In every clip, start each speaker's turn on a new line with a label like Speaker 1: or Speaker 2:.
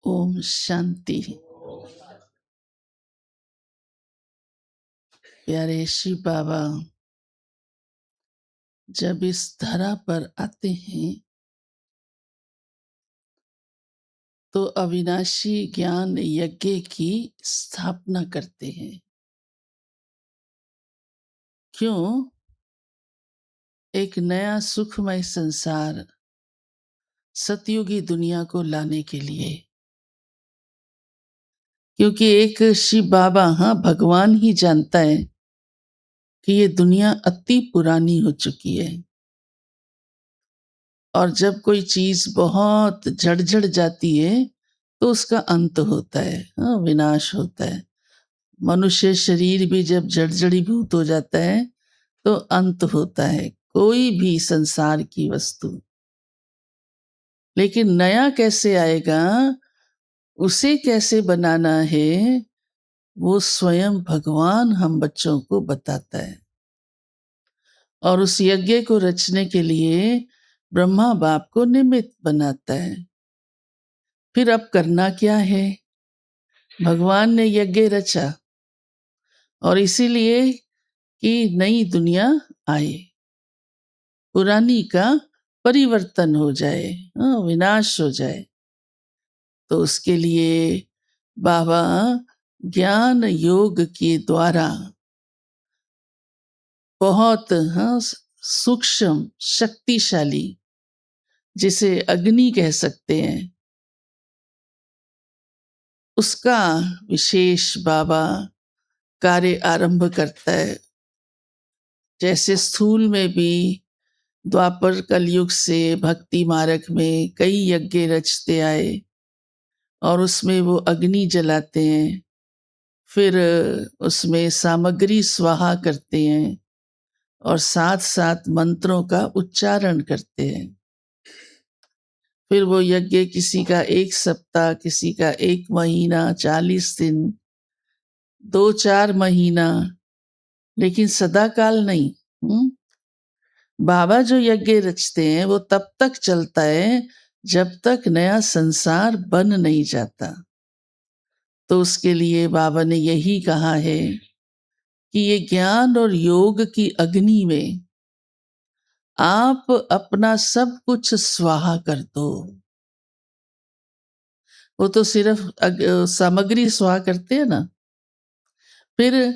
Speaker 1: ओम शांति। प्यारे शिव बाबा जब इस धरा पर आते हैं तो अविनाशी ज्ञान यज्ञ की स्थापना करते हैं। क्यों? एक नया सुखमय संसार सतयुगी दुनिया को लाने के लिए। क्योंकि एक शिव बाबा, हाँ, भगवान ही जानता है कि ये दुनिया अति पुरानी हो चुकी है और जब कोई चीज बहुत जड़ जाती है तो उसका अंत होता है, हाँ, विनाश होता है। मनुष्य शरीर भी जब जड़ीभूत हो जाता है तो अंत होता है, कोई भी संसार की वस्तु। लेकिन नया कैसे आएगा, उसे कैसे बनाना है, वो स्वयं भगवान हम बच्चों को बताता है। और उस यज्ञ को रचने के लिए ब्रह्मा बाप को निमित्त बनाता है। फिर अब करना क्या है? भगवान ने यज्ञ रचा और इसीलिए कि नई दुनिया आए, पुरानी का परिवर्तन हो जाए, हाँ, विनाश हो जाए। तो उसके लिए बाबा ज्ञान योग के द्वारा बहुत, हाँ, सूक्ष्म शक्तिशाली, जिसे अग्नि कह सकते हैं, उसका विशेष बाबा कार्य आरंभ करता है। जैसे स्थूल में भी द्वापर कलयुग से भक्ति मार्ग में कई यज्ञ रचते आए और उसमें वो अग्नि जलाते हैं, फिर उसमें सामग्री स्वाहा करते हैं और साथ साथ मंत्रों का उच्चारण करते हैं। फिर वो यज्ञ किसी का 1 सप्ताह, किसी का 1 महीना, 40 दिन, 2-4 महीना, लेकिन सदा काल नहीं। बाबा जो यज्ञ रचते हैं वो तब तक चलता है जब तक नया संसार बन नहीं जाता। तो उसके लिए बाबा ने यही कहा है कि ये ज्ञान और योग की अग्नि में आप अपना सब कुछ स्वाहा कर दो। वो तो सिर्फ सामग्री स्वाहा करते हैं ना, फिर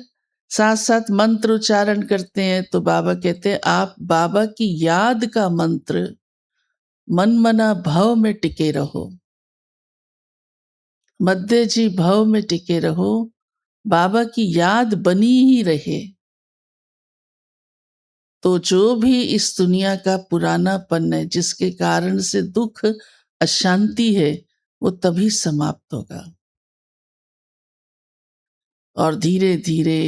Speaker 1: साथ साथ मंत्र उच्चारण करते हैं। तो बाबा कहते हैं आप बाबा की याद का मंत्र मन मना भाव में टिके रहो, मध्य जी भाव में टिके रहो, बाबा की याद बनी ही रहे। तो जो भी इस दुनिया का पुरानापन है, जिसके कारण से दुख अशांति है, वो तभी समाप्त होगा और धीरे धीरे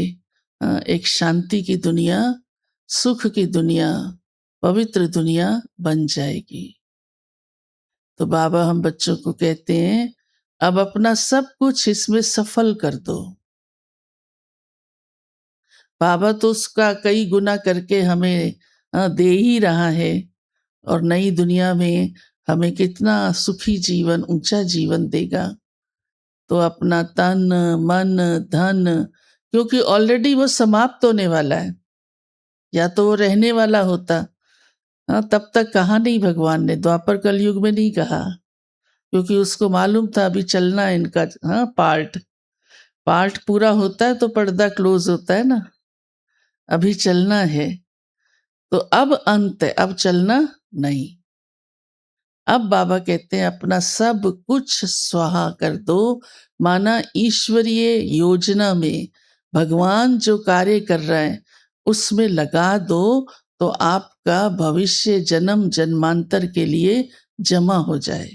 Speaker 1: एक शांति की दुनिया, सुख की दुनिया, पवित्र दुनिया बन जाएगी। तो बाबा हम बच्चों को कहते हैं अब अपना सब कुछ इसमें सफल कर दो। बाबा तो उसका कई गुना करके हमें दे ही रहा है और नई दुनिया में हमें कितना सुखी जीवन, ऊंचा जीवन देगा। तो अपना तन मन धन, क्योंकि ऑलरेडी वो समाप्त होने वाला है, या तो वो रहने वाला होता, हाँ, तब तक कहा नहीं भगवान ने, द्वापर कलयुग में नहीं कहा, क्योंकि उसको मालूम था अभी चलना है इनका, हाँ, पार्ट पार्ट पूरा होता है तो पर्दा क्लोज होता है ना, अभी चलना है। तो अब अंत है, अब चलना नहीं। अब बाबा कहते हैं अपना सब कुछ स्वाहा कर दो, माना ईश्वरीय योजना में भगवान जो कार्य कर रहा है उसमें लगा दो, तो आपका भविष्य जन्म जन्मांतर के लिए जमा हो जाए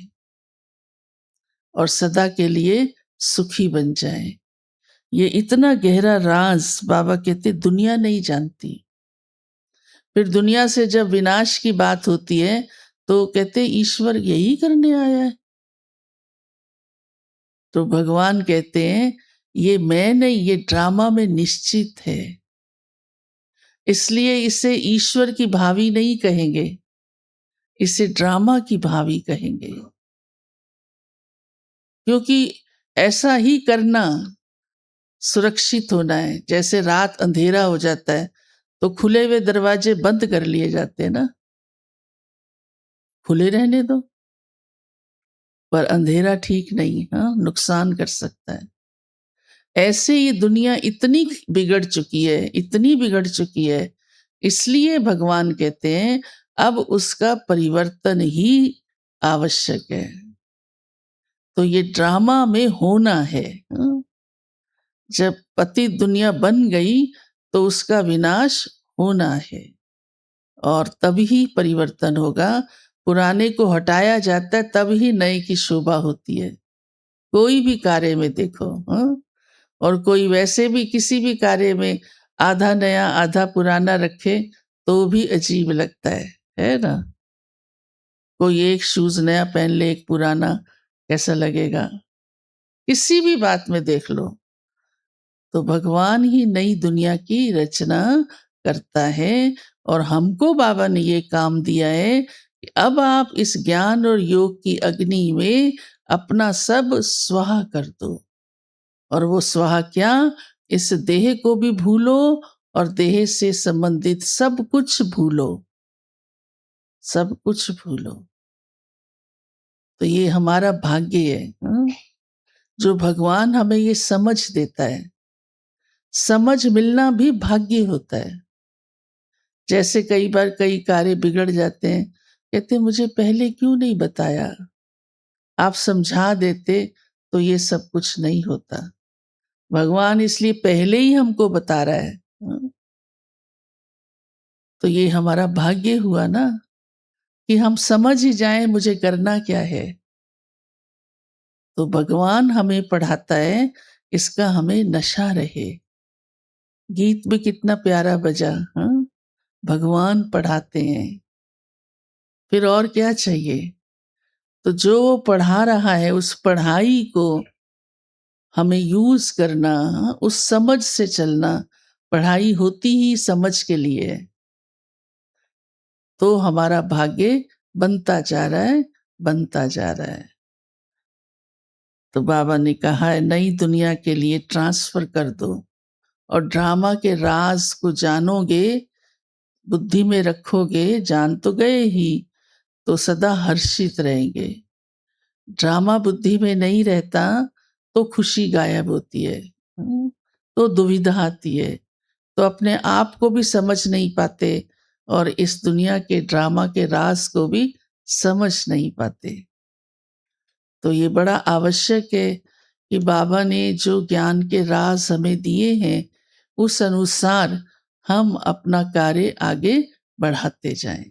Speaker 1: और सदा के लिए सुखी बन जाए। ये इतना गहरा राज बाबा कहते दुनिया नहीं जानती। फिर दुनिया से जब विनाश की बात होती है तो कहते ईश्वर यही करने आया है। तो भगवान कहते हैं ये मैं नहीं, ये ड्रामा में निश्चित है, इसलिए इसे ईश्वर की भावी नहीं कहेंगे, इसे ड्रामा की भावी कहेंगे। क्योंकि ऐसा ही करना सुरक्षित होना है। जैसे रात अंधेरा हो जाता है तो खुले हुए दरवाजे बंद कर लिए जाते हैं ना, खुले रहने दो, पर अंधेरा ठीक नहीं, हाँ, नुकसान कर सकता है। ऐसे ये दुनिया इतनी बिगड़ चुकी है, इतनी बिगड़ चुकी है, इसलिए भगवान कहते हैं अब उसका परिवर्तन ही आवश्यक है। तो ये ड्रामा में होना है, हाँ? जब पति दुनिया बन गई तो उसका विनाश होना है और तभी परिवर्तन होगा। पुराने को हटाया जाता है तब ही नए की शोभा होती है। कोई भी कार्य में देखो, हाँ? और कोई वैसे भी किसी भी कार्य में आधा नया आधा पुराना रखे तो भी अजीब लगता है ना? कोई एक शूज नया पहन ले एक पुराना, कैसा लगेगा? किसी भी बात में देख लो। तो भगवान ही नई दुनिया की रचना करता है और हमको बाबा ने ये काम दिया है कि अब आप इस ज्ञान और योग की अग्नि में अपना सब स्वाहा कर दो। और वो स्वाहा क्या? इस देह को भी भूलो और देह से संबंधित सब कुछ भूलो, सब कुछ भूलो। तो ये हमारा भाग्य है, हाँ? जो भगवान हमें ये समझ देता है। समझ मिलना भी भाग्य होता है। जैसे कई बार कई कार्य बिगड़ जाते हैं, कहते मुझे पहले क्यों नहीं बताया? आप समझा देते तो ये सब कुछ नहीं होता। भगवान इसलिए पहले ही हमको बता रहा है, हाँ? तो ये हमारा भाग्य हुआ ना कि हम समझ ही जाएं मुझे करना क्या है। तो भगवान हमें पढ़ाता है, इसका हमें नशा रहे। गीत में कितना प्यारा बजा, हाँ? भगवान पढ़ाते हैं, फिर और क्या चाहिए? तो जो वो पढ़ा रहा है उस पढ़ाई को हमें यूज करना, उस समझ से चलना। पढ़ाई होती ही समझ के लिए है। तो हमारा भाग्य बनता जा रहा है, बनता जा रहा है। तो बाबा ने कहा है नई दुनिया के लिए ट्रांसफर कर दो और ड्रामा के राज को जानोगे, बुद्धि में रखोगे, जान तो गए ही, तो सदा हर्षित रहेंगे। ड्रामा बुद्धि में नहीं रहता तो खुशी गायब होती है, तो दुविधा आती है, तो अपने आप को भी समझ नहीं पाते और इस दुनिया के ड्रामा के राज को भी समझ नहीं पाते। तो ये बड़ा आवश्यक है कि बाबा ने जो ज्ञान के राज हमें दिए हैं उस अनुसार हम अपना कार्य आगे बढ़ाते जाएं।